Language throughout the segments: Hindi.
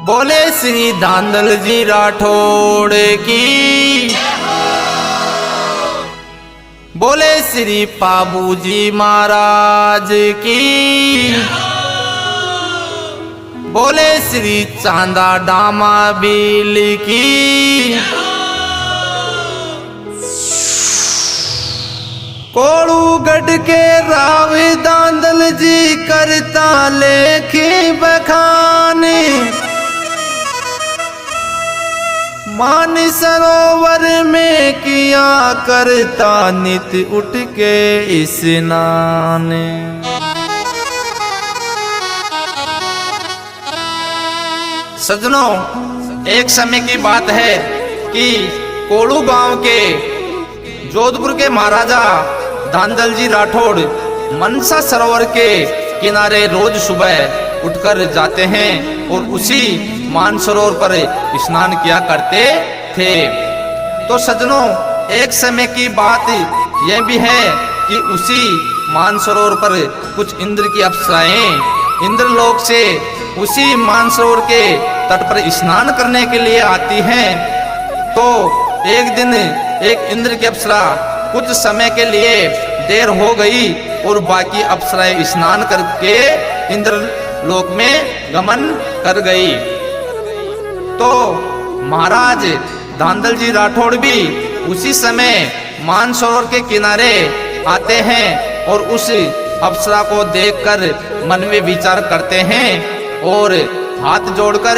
बोले श्री धांधल जी राठौड़ की, बोले श्री पाबू जी महाराज की, बोले श्री चांदा डामा बिल की। कोड़ूगढ़ के राव धांधल जी करता लेखी बखाने, मान सरोवर में किया करता नित उठ के स्नान। सज्जनों, एक समय की बात है कि कोड़ू गांव के जोधपुर के महाराजा धांधल जी राठौड़ मनसा सरोवर के किनारे रोज सुबह उठकर जाते हैं और उसी मानसरोवर पर स्नान किया करते थे। तो सज्जनों, एक समय की बात यह भी है कि उसी मानसरोवर पर कुछ इंद्र की अप्सराएं इंद्रलोक से उसी मानसरोवर के तट पर स्नान करने के लिए आती हैं। तो एक दिन एक इंद्र की अप्सरा कुछ समय के लिए देर हो गई और बाकी अप्सराएं स्नान करके इंद्रलोक में गमन कर गई। तो महाराज धांधल जी राठौड़ भी उसी समय मानसरोवर के किनारे आते हैं और उस अप्सरा को देखकर मन में विचार करते हैं और हाथ जोड़कर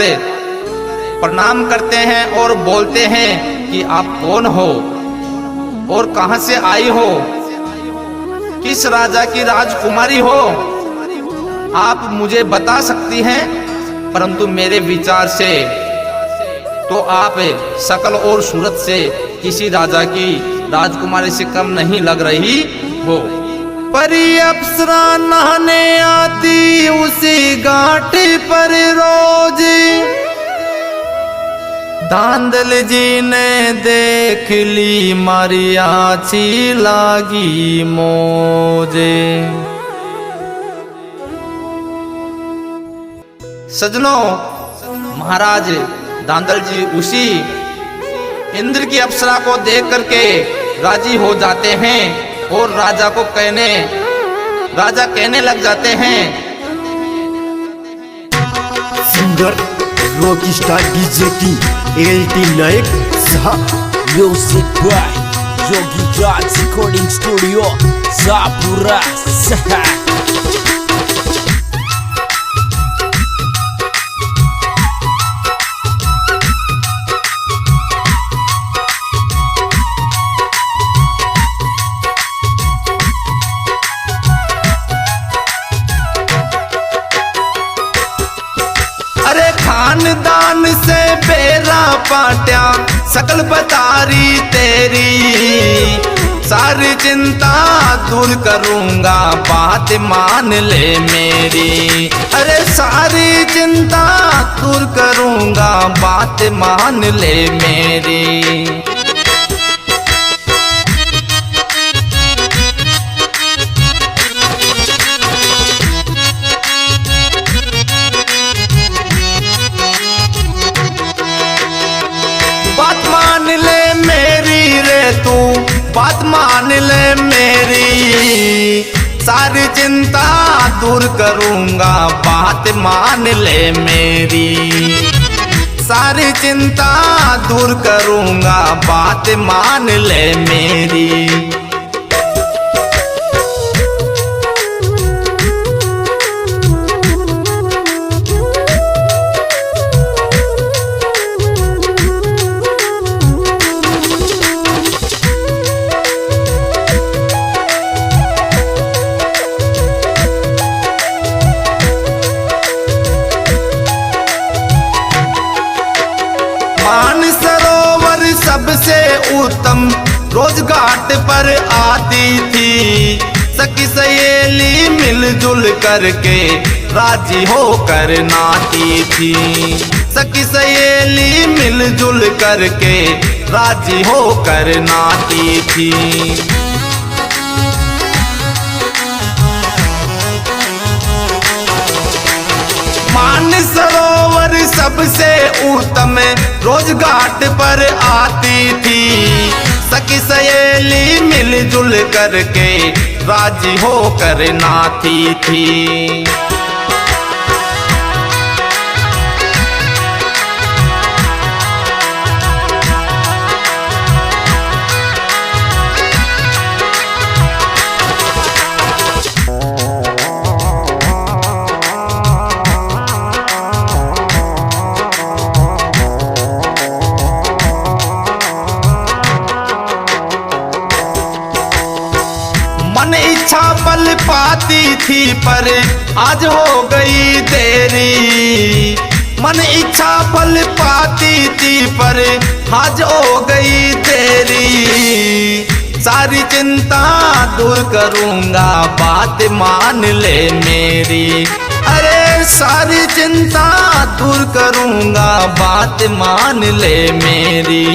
प्रणाम करते हैं और बोलते हैं कि आप कौन हो और कहां से आई हो, किस राजा की राजकुमारी हो, आप मुझे बता सकती हैं। परंतु मेरे विचार से तो आप शकल और सूरत से किसी राजा की राजकुमारी से कम नहीं लग रही हो। परी अप्सरा नहाने आती उसी घाट पर रोज, धांधल जी ने देख ली मारी आछी लागी मोजे। सज्जनों, महाराज धांधल जी उसी इंद्र की अप्सरा को देख करके राजी हो जाते हैं और राजा कहने लग जाते हैं। सिंगर रॉक स्टार डीजे की एलटी Nayak music by Yogi Raj recording studio सापुरा। खानदान से बेरा पाट्या सकल बतारी तेरी, सारी चिंता दूर करूंगा बात मान ले मेरी। अरे सारी चिंता दूर करूंगा बात मान ले मेरी। बात मान ले मेरी, सारी चिंता दूर करूंगा बात मान ले मेरी। सारी चिंता दूर करूंगा बात मान ले मेरी। मानसरोवर सबसे उत्तम रोज घाट पर आती थी, सखी सहेली मिलजुल करके राजी होकर नाती थी। सखी सहेली मिलजुल करके राजी होकर नाती थी। मानसरोवर सबसे उत्तम रोज घाट पर आती थी। सखी सहेली मिलजुल करके राजी होकर नाती थी। मन इच्छा पल पाती थी पर आज हो गई देरी। मन इच्छा पल पाती थी पर आज हो गई देरी। सारी चिंता दूर करूंगा बात मान ले मेरी। अरे सारी चिंता दूर करूंगा बात मान ले मेरी।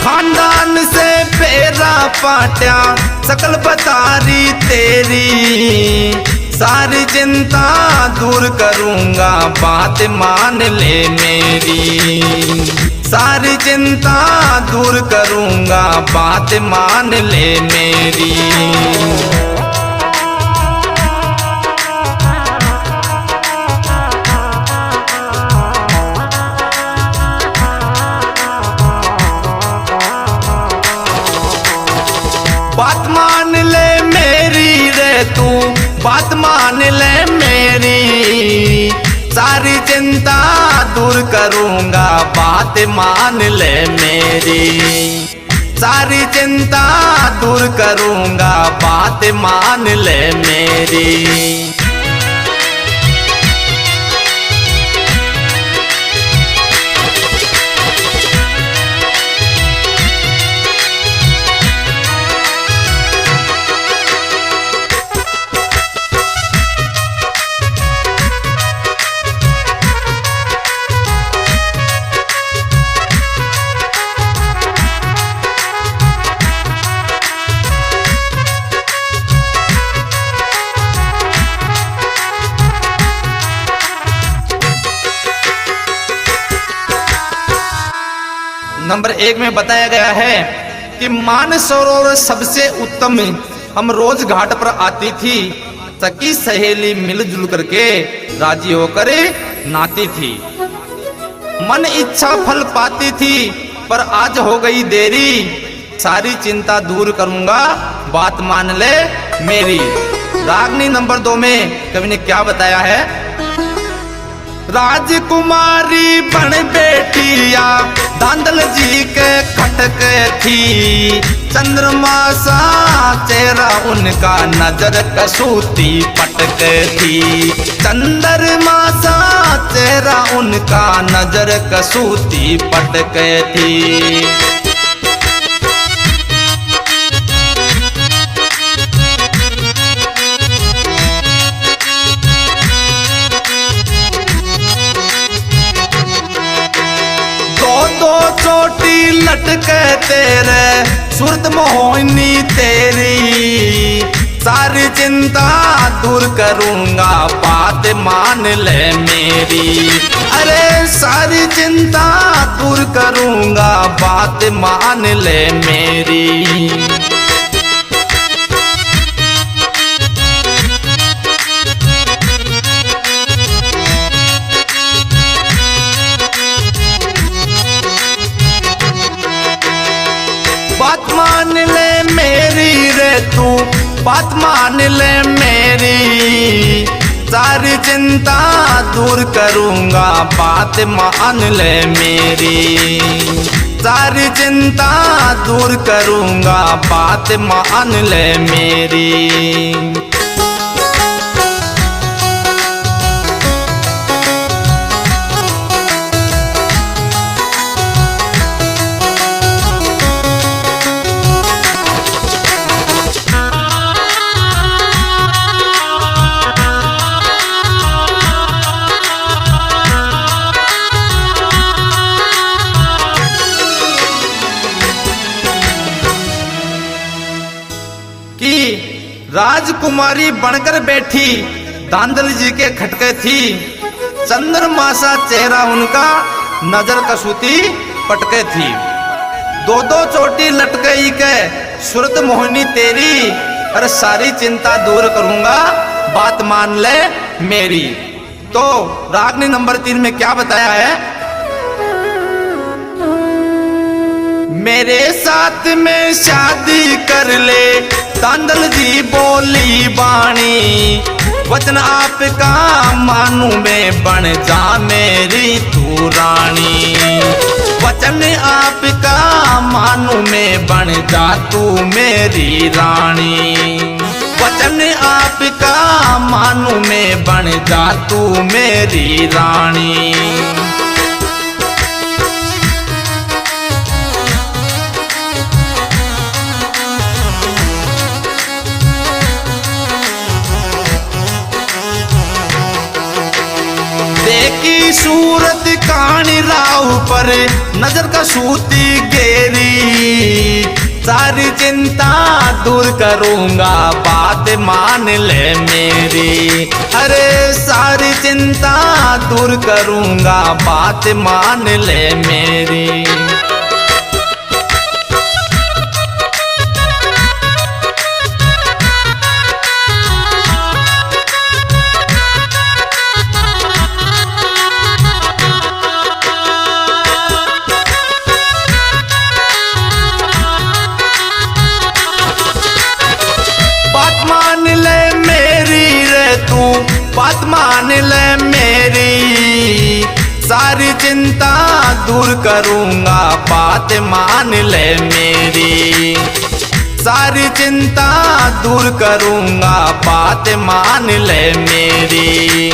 खानदान से फेरा पाट्या सकल बतारी तेरी। सारी चिंता दूर करूंगा बात मान ले मेरी। सारी चिंता दूर करूंगा बात मान ले मेरी। बात मान ले मेरी रे तू, बात मान ले मेरी। सारी चिंता दूर करूंगा बात मान ले मेरी। सारी चिंता दूर करूंगा बात मान ले मेरी। नंबर 1 में बताया गया है कि मानसरोवर सबसे उत्तम हम रोज घाट पर आती थी। सखी सहेली मिलजुल करके राजी होकर नाती थी। मन इच्छा फल पाती थी पर आज हो गई देरी। सारी चिंता दूर करूंगा बात मान ले मेरी। रागनी नंबर 2 में कवि ने क्या बताया है? राजकुमारी बन बेटिया धांधल जी के खटक थी। चंद्रमा सा चेहरा उनका नजर कसूती पटक थी। चंद्रमा सा चेहरा उनका नजर कसूती पटक थी। चोटी लटके तेरे सूरत मोहिनी तेरी। सारी चिंता दूर करूंगा बात मान ले मेरी। अरे सारी चिंता दूर करूंगा बात मान ले मेरी। बात मान ले मेरी रे तू, बात मान ले मेरी। सारी चिंता दूर करूंगा बात मान ले मेरी। सारी चिंता दूर करूंगा बात मान ले मेरी। राजकुमारी बनकर बैठी धांधल जी के खटके थी। चंद्रमा सा चेहरा उनका नजर कसूती पटके थी। दो दो चोटी लटकई के सूरत मोहिनी तेरी, अरे सारी चिंता दूर करूंगा बात मान ले मेरी। तो रागनी नंबर 3 में क्या बताया है? मेरे साथ में शादी कर ले धांधल जी बोली बाणी, वचन आपका मानू में बन जा मेरी तू रानी। वचन आपका मानू में बन जा तू मेरी रानी। वचन आपका मानू में बन जा तू मेरी रानी। देखी सूरत कानी राव पर नजर का सूती गेरी, सारी चिंता दूर करूंगा बात मान ले मेरी। अरे सारी चिंता दूर करूंगा बात मान ले मेरी। बात मान ले मेरी, सारी चिंता दूर करूंगा बात मान ले मेरी। सारी चिंता दूर करूंगा बात मान ले मेरी।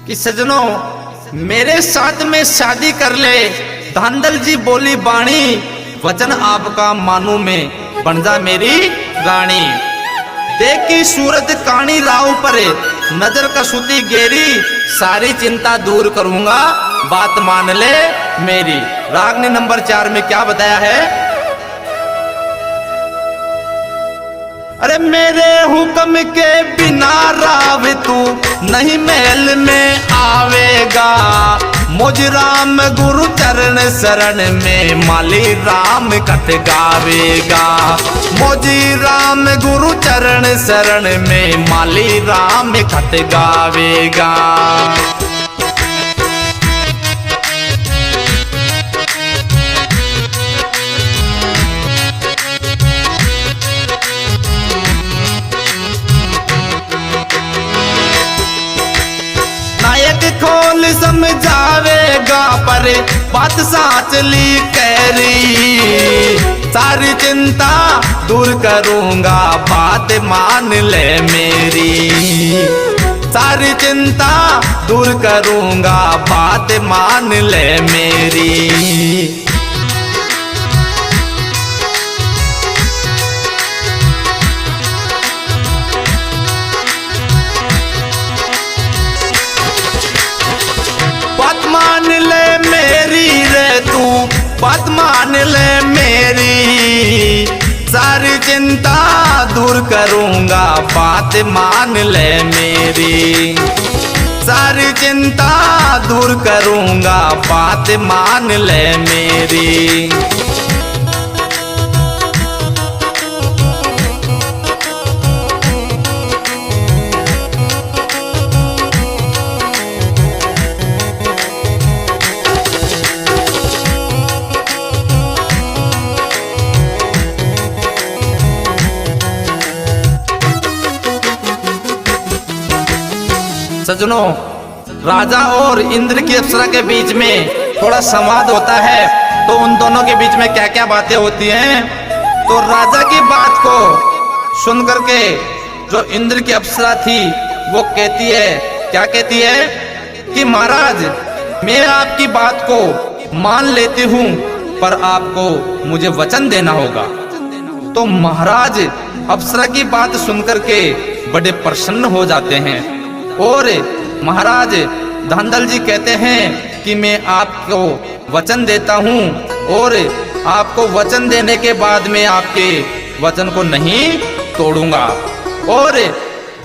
कि सजनों मेरे साथ में शादी कर ले धांधल जी बोली बाणी, वचन आपका मानू में बन जा मेरी रानी। देखी सूरत कानी राव पर नजर कसूती गेरी, सारी चिंता दूर करूंगा बात मान ले मेरी। रागनी नंबर 4 में क्या बताया है? अरे मेरे हुक्म के बिना राव तू नहीं महल में आवेगा, मुझ राम गुरु चरण शरण में माली राम कथ गावेगा। मुझ राम गुरु चरण शरण में माली राम कथ गावेगा। खोल समझावेगा पर बात साच ली कहरी, सारी चिंता दूर करूंगा बात मान ले मेरी। सारी चिंता दूर करूंगा बात मान ले मेरी। मान ले मेरी रे तू, बात मान ले मेरी। सारी चिंता दूर करूंगा बात मान ले मेरी। सारी चिंता दूर करूंगा बात मान ले मेरी। सजनों राजा और इंद्र की अप्सरा के बीच में थोड़ा संवाद होता है, तो उन दोनों के बीच में क्या क्या बातें होती हैं। तो राजा की बात को सुन करके जो इंद्र की अप्सरा थी वो कहती है, क्या कहती है कि महाराज मैं आपकी बात को मान लेती हूँ, पर आपको मुझे वचन देना होगा। तो महाराज अप्सरा की बात सुनकर के बड़े प्रसन्न हो जाते हैं और महाराज धांधल जी कहते हैं कि मैं आपको वचन देता हूँ और आपको वचन देने के बाद मैं आपके वचन को नहीं तोड़ूंगा और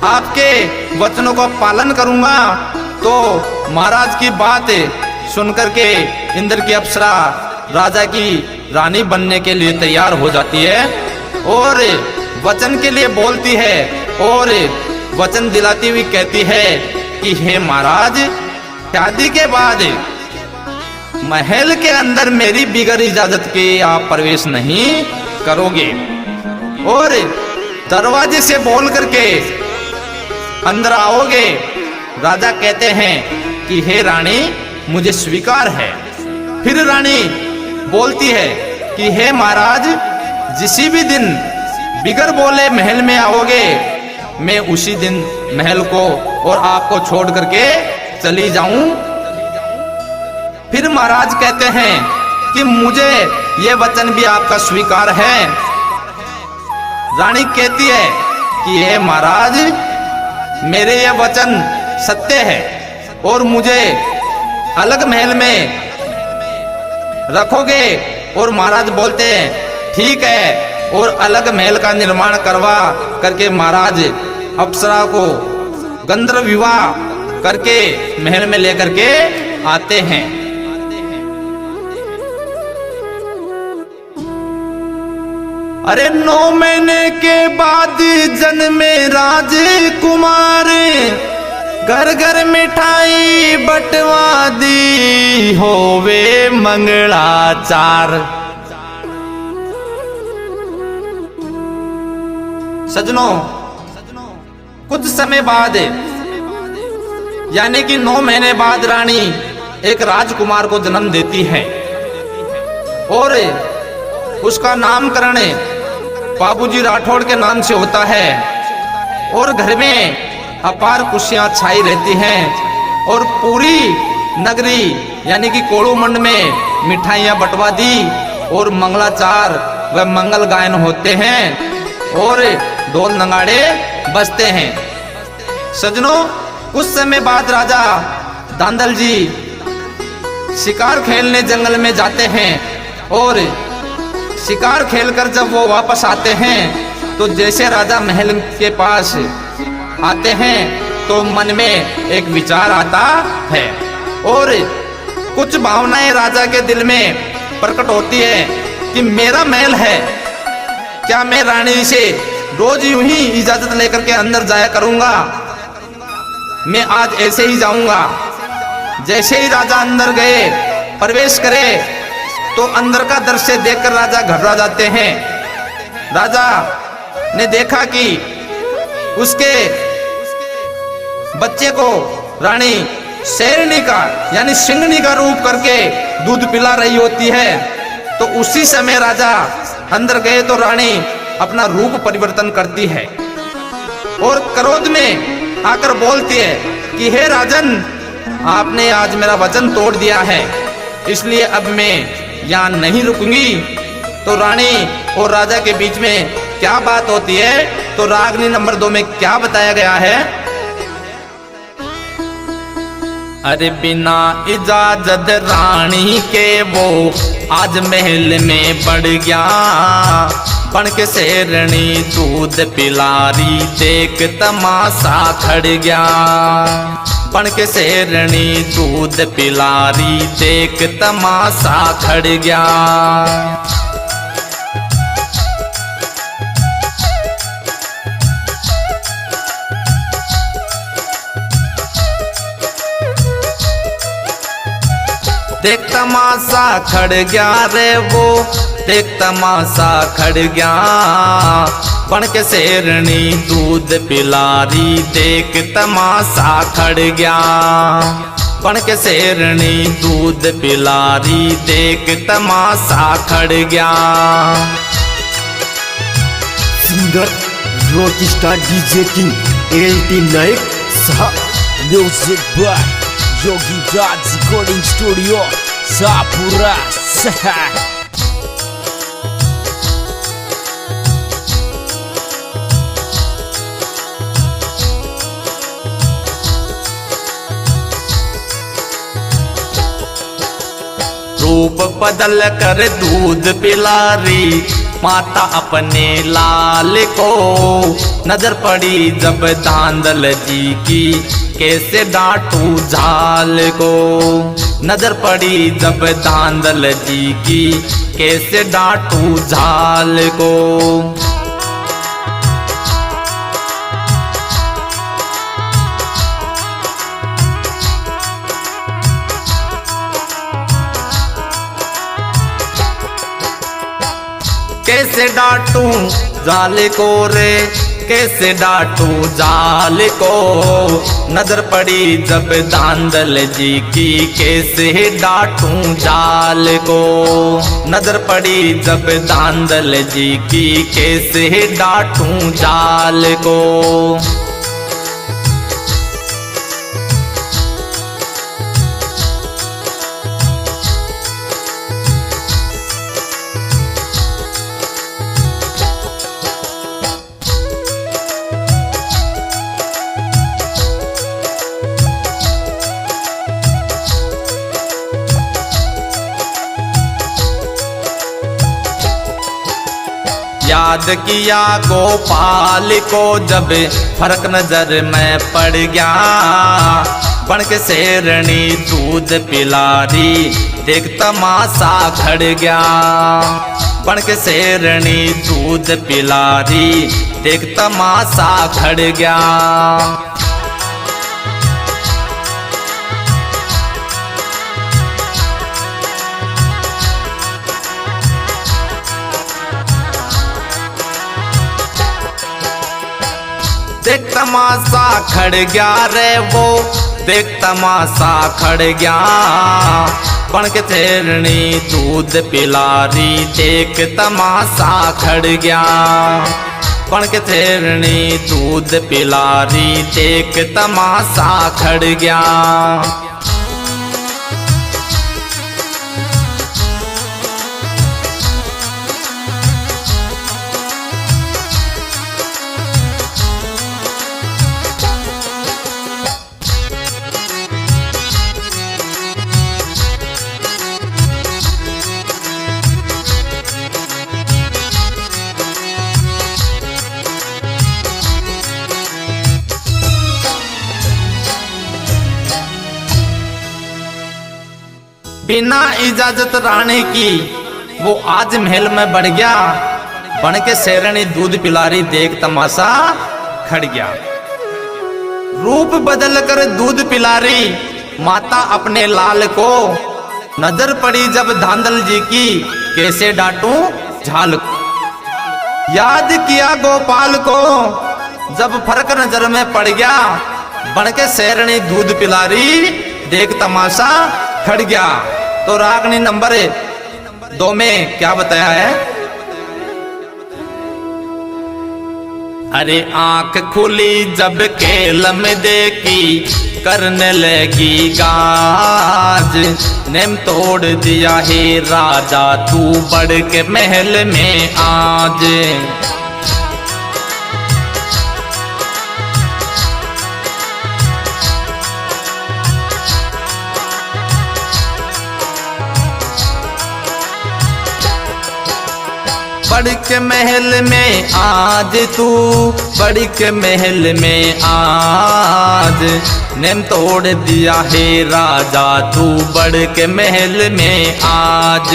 आपके वचनों का पालन करूंगा। तो महाराज की बात सुनकर के इंद्र की अप्सरा राजा की रानी बनने के लिए तैयार हो जाती है और वचन के लिए बोलती है और वचन दिलाती हुई कहती है कि हे महाराज, शादी के बाद महल के अंदर मेरी बिगर इजाजत के आप प्रवेश नहीं करोगे और दरवाजे से बोल करके अंदर आओगे। राजा कहते हैं कि हे रानी, मुझे स्वीकार है। फिर रानी बोलती है कि हे महाराज, जिसी भी दिन बिगर बोले महल में आओगे, मैं उसी दिन महल को और आपको छोड़ करके चली जाऊं। फिर महाराज कहते हैं कि मुझे यह वचन भी आपका स्वीकार है। रानी कहती है कि हे महाराज, मेरे यह वचन सत्य है और मुझे अलग महल में रखोगे। और महाराज बोलते हैं ठीक है और अलग महल का निर्माण करवा करके महाराज अप्सरा को गंधर्व विवाह करके महल में लेकर के आते हैं। अरे 9 महीने के बाद जन्मे राजकुमार, घर घर मिठाई बटवा दी, होवे मंगलाचार। सजनों, कुछ समय बाद यानी कि 9 महीने बाद रानी एक राजकुमार को जन्म देती है और उसका नामकरण बाबूजी राठौड़ के नाम से होता है और घर में अपार खुशियां छाई रहती हैं और पूरी नगरी यानी कि कोड़ू मंड में मिठाइयां बंटवा दी और मंगलाचार व मंगल गायन होते हैं और ढोल नगाड़े बजते हैं। सजनों, कुछ समय बाद राजा धांधल जी शिकार खेलने जंगल में जाते हैं और शिकार खेलकर जब वो वापस आते हैं तो जैसे राजा महल के पास आते हैं तो मन में एक विचार आता है और कुछ भावनाएं राजा के दिल में प्रकट होती है कि मेरा महल है, क्या मैं रानी से रोज यूं ही इजाजत लेकर के अंदर जाया करूंगा? मैं आज ऐसे ही जाऊंगा। जैसे ही राजा अंदर गए, प्रवेश करे तो अंदर का दृश्य देखकर राजा घबरा जाते हैं। राजा ने देखा कि उसके बच्चे को रानी शेरनी का यानी सिंगनी का रूप करके दूध पिला रही होती है। तो उसी समय राजा अंदर गए तो रानी अपना रूप परिवर्तन करती है और क्रोध में आकर बोलती है कि हे राजन, आपने आज मेरा वचन तोड़ दिया है, इसलिए अब मैं यहाँ नहीं रुकूंगी। तो रानी और राजा के बीच में क्या बात होती है तो रागनी नंबर 2 में क्या बताया गया है। अरे बिना इजाजत रानी के वो आज महल में बढ़ गया, बन के शेरनी दूध पिलारी देख तमाशा खड़ गया। बन के शेरनी दूध पिलारी देख तमाशा खड़ गया। देख तमाशा खड़ गया रे वो, देख तमाशा खड़ गया। बन के शेरनी दूध पिलारी देख तमाशा खड़ गया। बन के शेरनी दूध पिलारी देख तमाशा खड़ गया। Singer rock star DJ king LT नायक साहब। Music by Yogi Raj Recording Studio, Sapura. रूप बदल कर दूध पिला रही माता अपने लाल को। नजर पड़ी जब धांधल जी की कैसे डांटू झाल को। नजर पड़ी जब धांधल जी की कैसे डांटू झाल को। कैसे डांटू जाल को रे, कैसे डांटू जाल को। नजर पड़ी जब धांधल जी की कैसे डांटू जाल को। नजर पड़ी जब धांधल जी की कैसे डांटू जाल को। याद किया गोपाल को जब फर्क नजर में पड़ गया। बन के शेरनी दूध पिला रही देख तमाशा खड़ गया। बन के शेरनी दूध पिला रही देख तमाशा खड़ गया। देख तमाशा खड़ गया रे वो, देख तमाशा खड़ गया। बन के शेरनी दूध पिला रही देख तमाशा खड़ गया। बन के शेरनी दूध पिला रही देख तमाशा खड़ गया। बिना इजाजत रानी की वो आज महल में बढ़ गया। बन के शेरनी दूध पिलारी देख तमाशा खड़ गया। रूप बदल कर दूध पिलारी माता अपने लाल को। नजर पड़ी जब धांधल जी की कैसे डांटू झाल को। याद किया गोपाल को जब फर्क नजर में पड़ गया। बन के शेरनी दूध पिलारी देख तमाशा खड़ गया। तो रागनी नंबर 2 में क्या बताया है? अरे आंख खुली जब केल में देखी करने लगी गाज। नेम तोड़ दिया है राजा तू बढ़ के महल में आज। बढ़ के महल में आज तू, बढ़ के महल में आज। नेम तोड़ दिया है राजा तू बढ़ के महल में आज।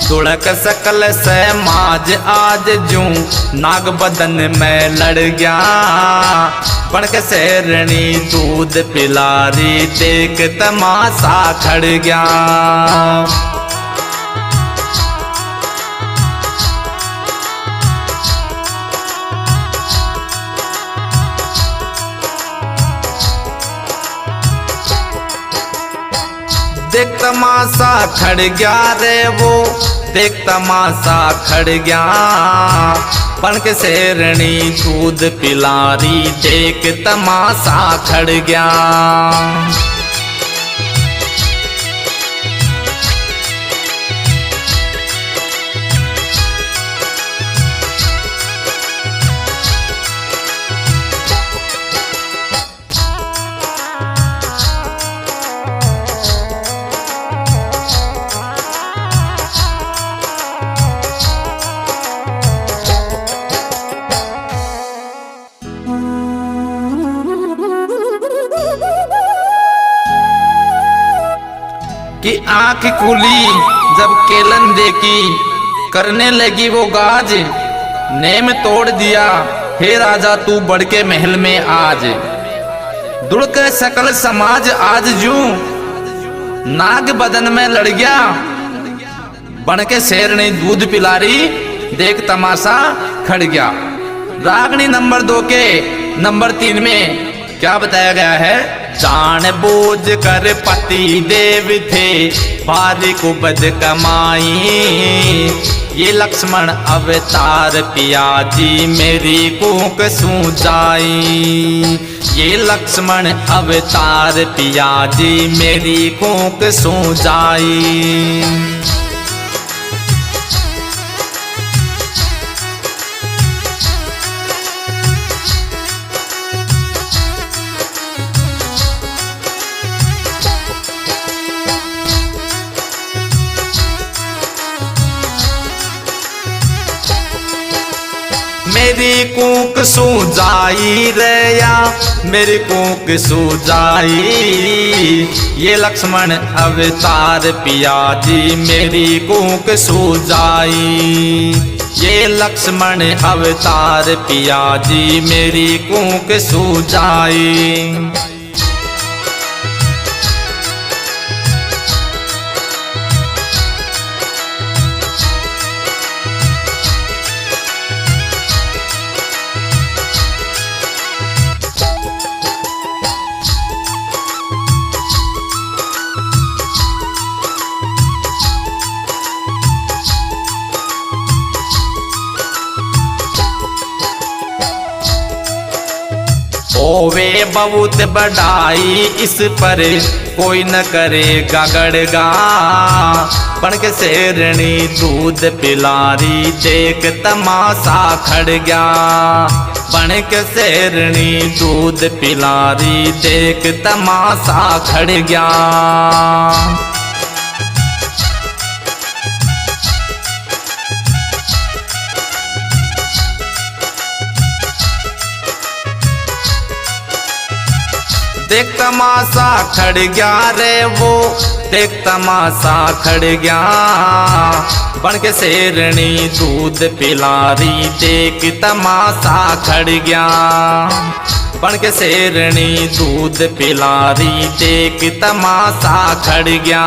तुड़क सकल से माज आज जूं नाग बदन में लड़ गया। बन के शेरनी दूध पिलारी देख तमाशा खड़ गया। देख तमाशा खड़ गया रे वो, देख तमाशा खड़ गया। बन के शेरनी दूध पिलारी देख तमाशा खड़ गया। कि आंख खुली जब केलन देखी, करने लगी वो गाज, नेम तोड़ दिया हे राजा तू बढ़ के महल में आज। दुड़ के सकल समाज आज जू नाग बदन में लड़ गया। बन के शेरनी दूध पिलारी देख तमाशा खड़ गया। रागनी नंबर 2 के नंबर 3 में क्या बताया गया है? जान बूझ कर पति देव थे भारी कुबद कमाई, ये लक्ष्मण अवतार पिया जी मेरी कूक सूझाई। ये लक्ष्मण अवतार पिया जी मेरी कूक सूझाई। मेरी कूक सूझाई रया, मेरी कूक सूझाई। ये लक्ष्मण अवतार पिया जी मेरी कूक सूझाई। ये लक्ष्मण अवतार पिया जी मेरी कूक सूझाई। ओवे बहुत बढ़ाई इस पर कोई न करेगा गड़गा। बन के शेरनी दूध पिलारी देख तमाशा खड़ गया। बन के शेरनी दूध पिलारी देख तमाशा खड़ गया। देख तमाशा खड़ गया रे वो, देख तमाशा खड़ गया। बन के शेरनी दूध पिलारी देख तमाशा खड़ गया। बन के शेरनी दूध पिलारी देख तमाशा खड़ गया।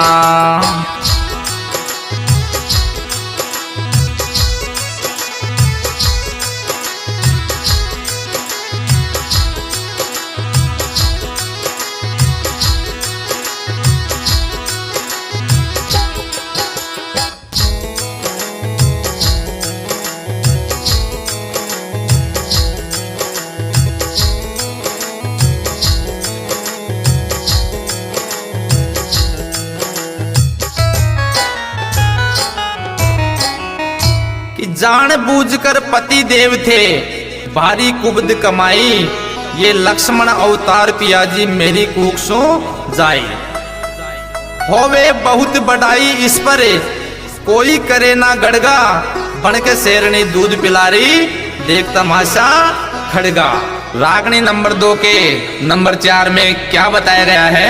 जान बूझकर पति देव थे भारी कुबद कमाई। ये लक्ष्मण अवतार पिया जी मेरी कूक सो जाई। होवे बहुत बढ़ाई इस पर कोई करे ना गड़गा। बन के शेरनी दूध पिलारी देख तमाशा खड़गा। रागनी नंबर 2 के नंबर 4 में क्या बताया गया है?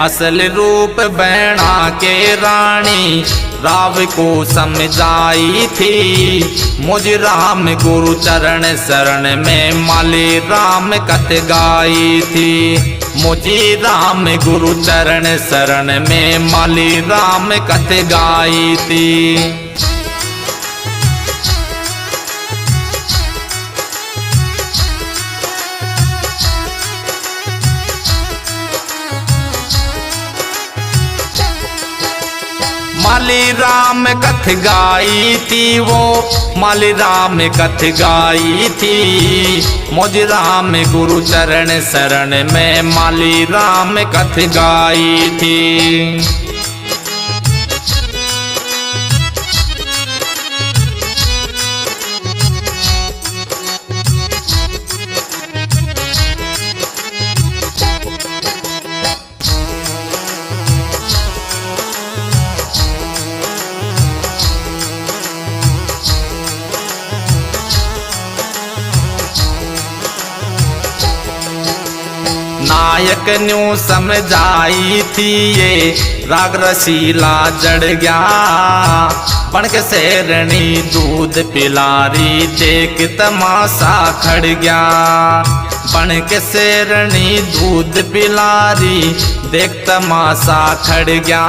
असल रूप बैणा के रानी राव को समझाई थी। मुझ राम गुरु चरण शरण में माली राम कथ गाई थी। मुझे राम गुरु चरण शरण में माली राम कथ गाई थी। माली राम कथ गाई थी वो, माली राम कथ गाई थी। मुझ राम गुरु चरण शरण में माली राम कथ गाई थी। नायक न्यू समझाई थी ये राग रसीला जड़ गया। बनक शेरनी दूध पिलारी देख तमाशा खड़ गया। बनक शेरनी दूध पिलारी देख तमाशा खड़ गया।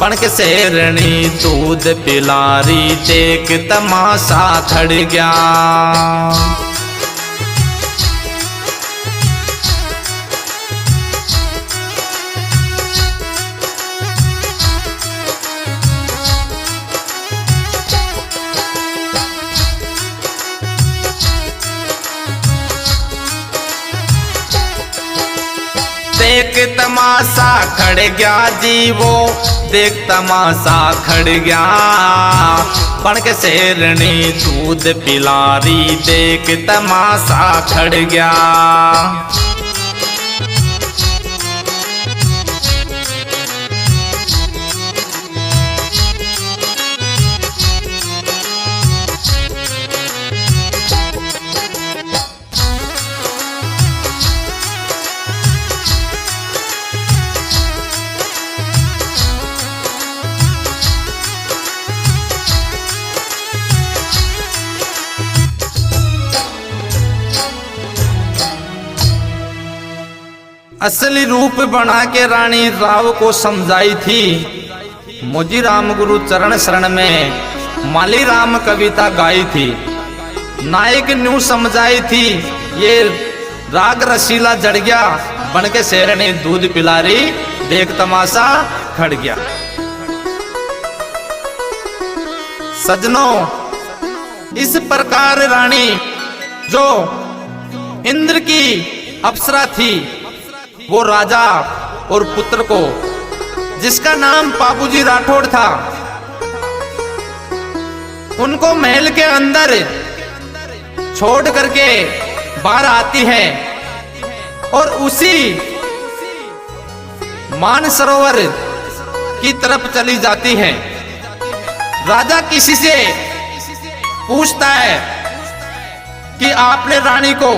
बनक शेरनी दूध पिलारी देख तमाशा खड़ गया। देख तमाशा खड़ गया जी वो, देख तमाशा खड़ गया। बनक शेरनी दूध पिलारी देख तमाशा खड़ गया। असली रूप बना के रानी राव को समझाई थी। मुझी राम गुरु चरण शरण में माली राम कविता गाई थी। नायक न्यू समझाई थी ये राग रसीला जड़ गया। बनके शेरनी दूध पिलारी देख तमाशा खड़ गया। सजनों, इस प्रकार रानी जो इंद्र की अप्सरा थी, वो राजा और पुत्र को, जिसका नाम बाबूजी राठौड़ था, उनको महल के अंदर छोड़ करके बाहर आती है और उसी मानसरोवर की तरफ चली जाती है। राजा किसी से पूछता है कि आपने रानी को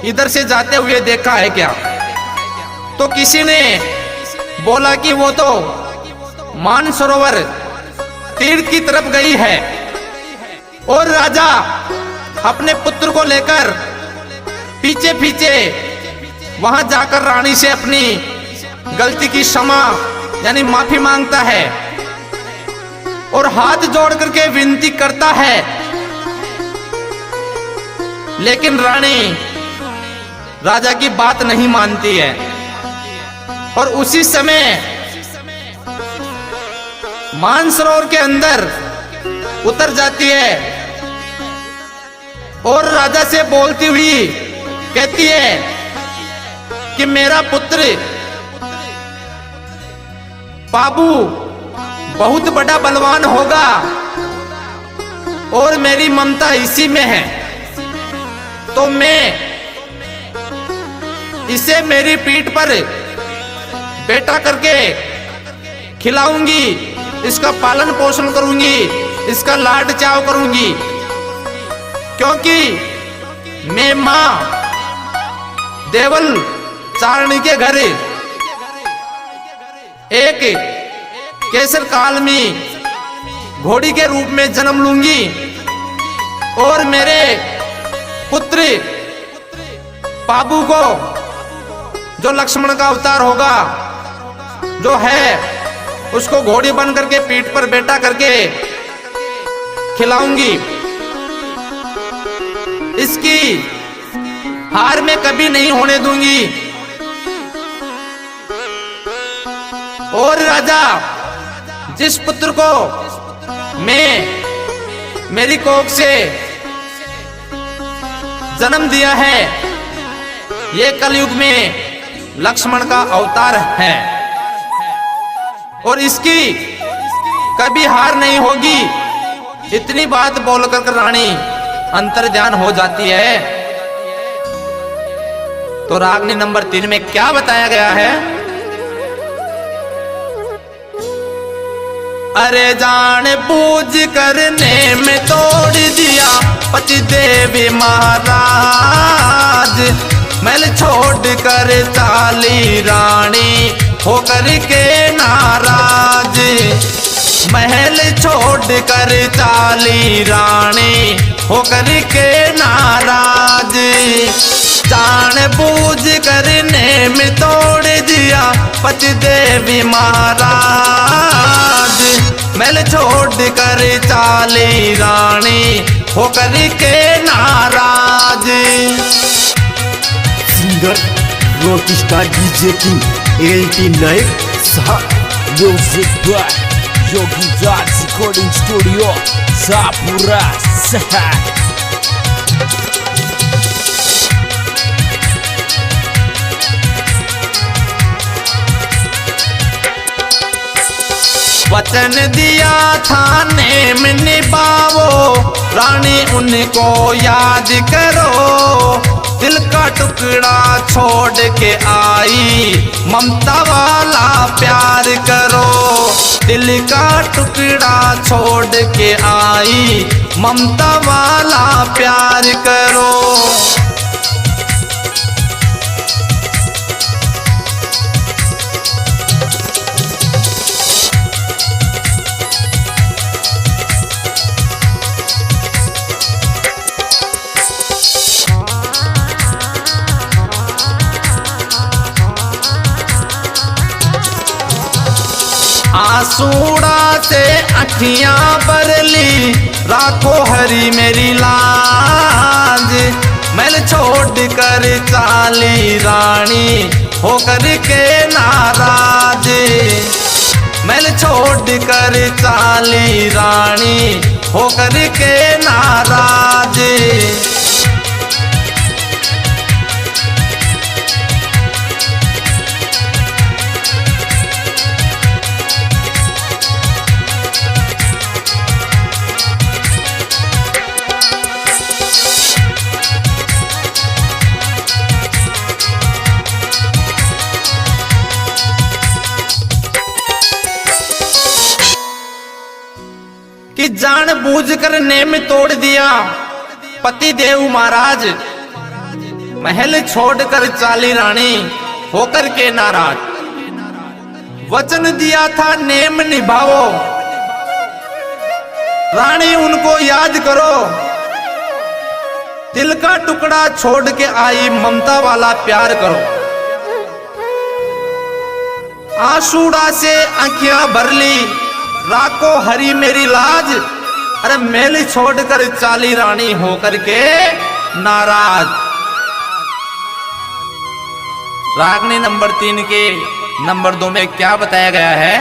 इधर से जाते हुए देखा है क्या? तो किसी ने बोला कि वो तो मानसरोवर तीर्थ की तरफ गई है। और राजा अपने पुत्र को लेकर पीछे पीछे वहां जाकर रानी से अपनी गलती की क्षमा यानी माफी मांगता है और हाथ जोड़ करके विनती करता है। लेकिन रानी राजा की बात नहीं मानती है और उसी समय मानसरोवर के अंदर उतर जाती है और राजा से बोलती हुई कहती है कि मेरा पुत्र बाबू बहुत बड़ा बलवान होगा और मेरी ममता इसी में है, तो मैं इसे मेरी पीठ पर बेटा करके खिलाऊंगी, इसका पालन पोषण करूंगी, इसका लाड चाव करूंगी, क्योंकि मैं मां देवल चारणी के घर एक केसर काल में घोड़ी के रूप में जन्म लूंगी और मेरे पुत्र पाबू को, जो लक्ष्मण का अवतार होगा, जो है उसको घोड़ी बन करके पीठ पर बैठा करके खिलाऊंगी। इसकी हार मैं कभी नहीं होने दूंगी। और राजा, जिस पुत्र को मैं मेरी कोख से जन्म दिया है, ये कलयुग में लक्ष्मण का अवतार है और इसकी कभी हार नहीं होगी। इतनी बात बोलकर रानी अंतर्ध्यान हो जाती है। तो रागनी नंबर 3 में क्या बताया गया है? अरे जान पूज करने में तोड़ दिया पति देवी महाराज, महल छोड़ कर चाली रानी होकर के नाराज। महल छोड़ कर चाली रानी होकर के नाराज। जान बूझ करने में तोड़ दिया पति देवी महाराज, महल छोड़ कर चाली रानी होकर के नाराज। Singer rock star DJ king LT Nayak साहब। Music by Yogi Raj Recording Studio, Sapura Sahar. वचन दिया था नेम निभाओ, रानी उनको याद करो। दिल का टुकड़ा छोड़ के आई, ममता वाला प्यार करो। दिल का टुकड़ा छोड़ के आई, ममता वाला प्यार करो। आंसूड़ा से अखियां बरली, राखो हरी मेरी लाज। महल छोड़ कर चाली रानी होकर के नाराज। महल छोड़ कर चाली रानी होकर के नाराज। कि जान बूझ कर नेम तोड़ दिया पति देव महाराज, महल छोड़कर चाली रानी होकर के नाराज। वचन दिया था नेम निभाओ, रानी उनको याद करो। दिल का टुकड़ा छोड़ के आई, ममता वाला प्यार करो। आंसूड़ा से आंखियां भरली, राखो हरी मेरी लाज। अरे महल छोड़कर चाली रानी होकर के नाराज। रागनी नंबर 3 के नंबर 2 में क्या बताया गया है?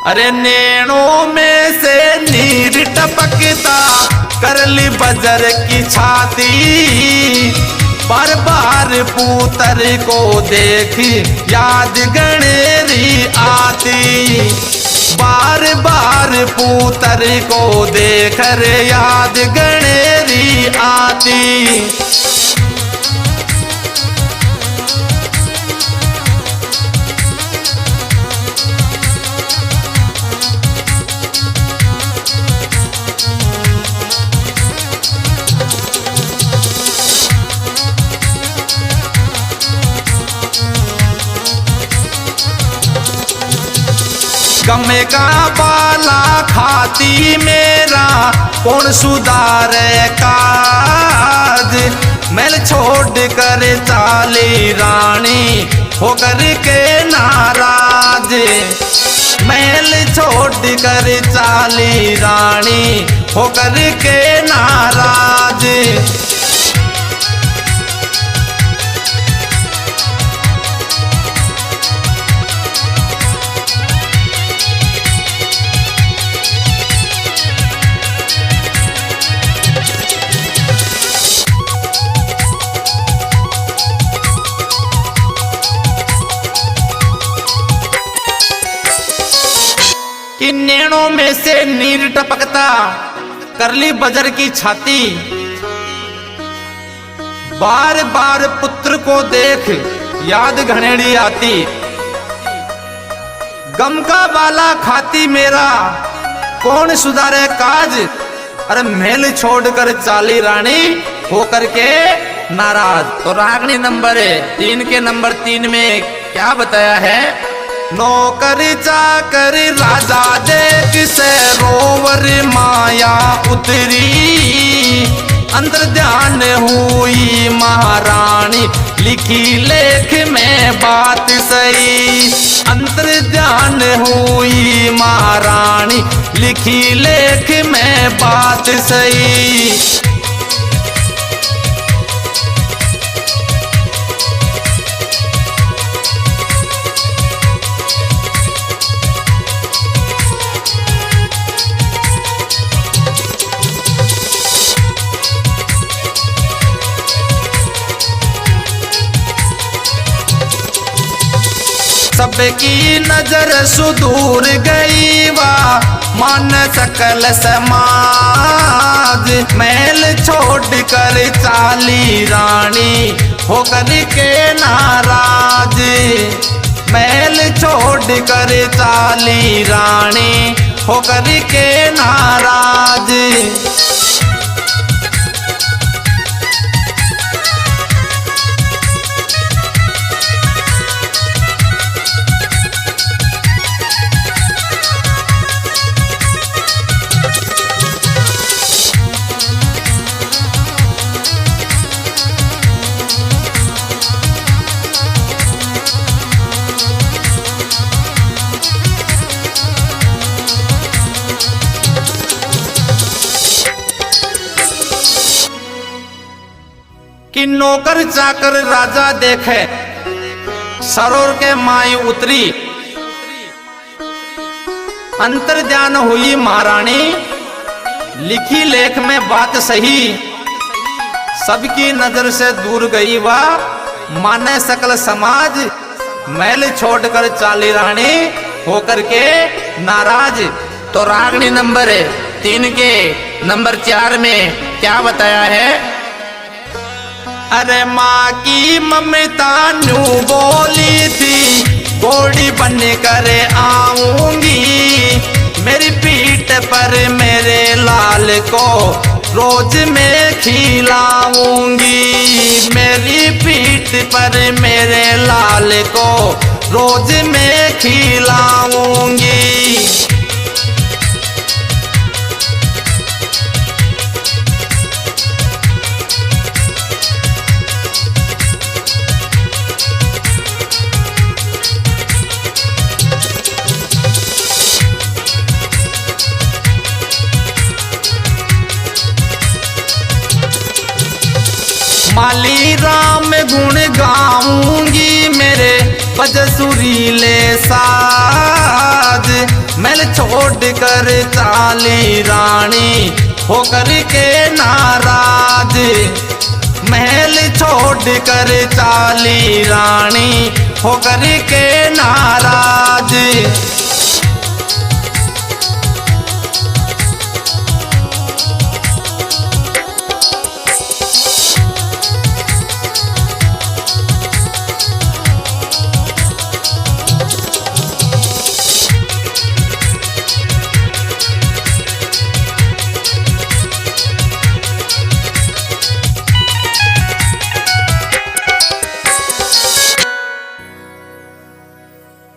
अरे नैनों में से नीर टपकता, करली बजर की छाती। बार बार पुतर को देखी याद गणेरी आती। बार बार पुतर को देखकर याद गणेरी आती। गम का बाला खाती मेरा कौन सुधारे काज। मैल छोड़ कर चाली रानी होकर के नाराज। मैल छोड़ कर चाली रानी होकर के नाराज। कि नैनों में से नीर टपकता करली बजर की छाती। बार बार पुत्र को देख याद घनेड़ी आती। गम का बाला खाती मेरा कौन सुधारे काज। अरे महल छोड़कर चाली रानी होकर के नाराज। तो रागनी नंबर 3 के नंबर 3 में क्या बताया है? नौकर चाकर राजा देख से रोवर माया उतरी। अंतर ध्यान हुई महारानी लिखी लेख में बात सही। अंतर ध्यान हुई महारानी लिखी लेख में बात सही। सबकी नजर सुदूर गई वा मान सकल समाज। मैल छोड़ कर चाली रानी होकर के नाराज। मैल छोड़ कर चाली रानी होकर के नाराज। कि नौकर चाकर राजा देखे सरोवर के माई उतरी। अंतर ध्यान हुई महारानी लिखी लेख में बात सही। सबकी नजर से दूर गई वह माने सकल समाज। मैल छोड़कर चाली रानी होकर के नाराज। तो रागनी नंबर 3 के नंबर 4 में क्या बताया है? अरे माँ की ममता नू बोली थी घोड़ी बन कर आऊंगी। मेरी पीठ पर मेरे लाल को रोज मैं खिलाऊंगी। मेरी पीठ पर मेरे लाल को रोज मैं खिलाऊंगी। माली राम गुण गाऊंगी मेरे बज सुरीले साज। मैल छोड़ कर चाली रानी होकर के नाराज। महल छोड़ कर चाली रानी होकर के नाराज।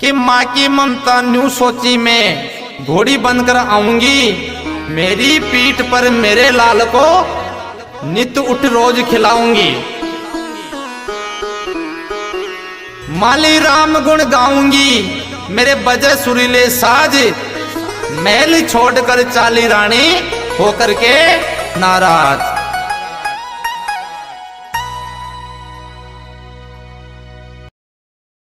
कि माँ की ममता न्यू सोची में घोड़ी बनकर आऊंगी, मेरी पीठ पर मेरे लाल को नित उठ रोज खिलाऊंगी। माली राम गुण गाऊंगी, मेरे बजे सुरीले साज, महल छोड़कर चाली रानी होकर के नाराज।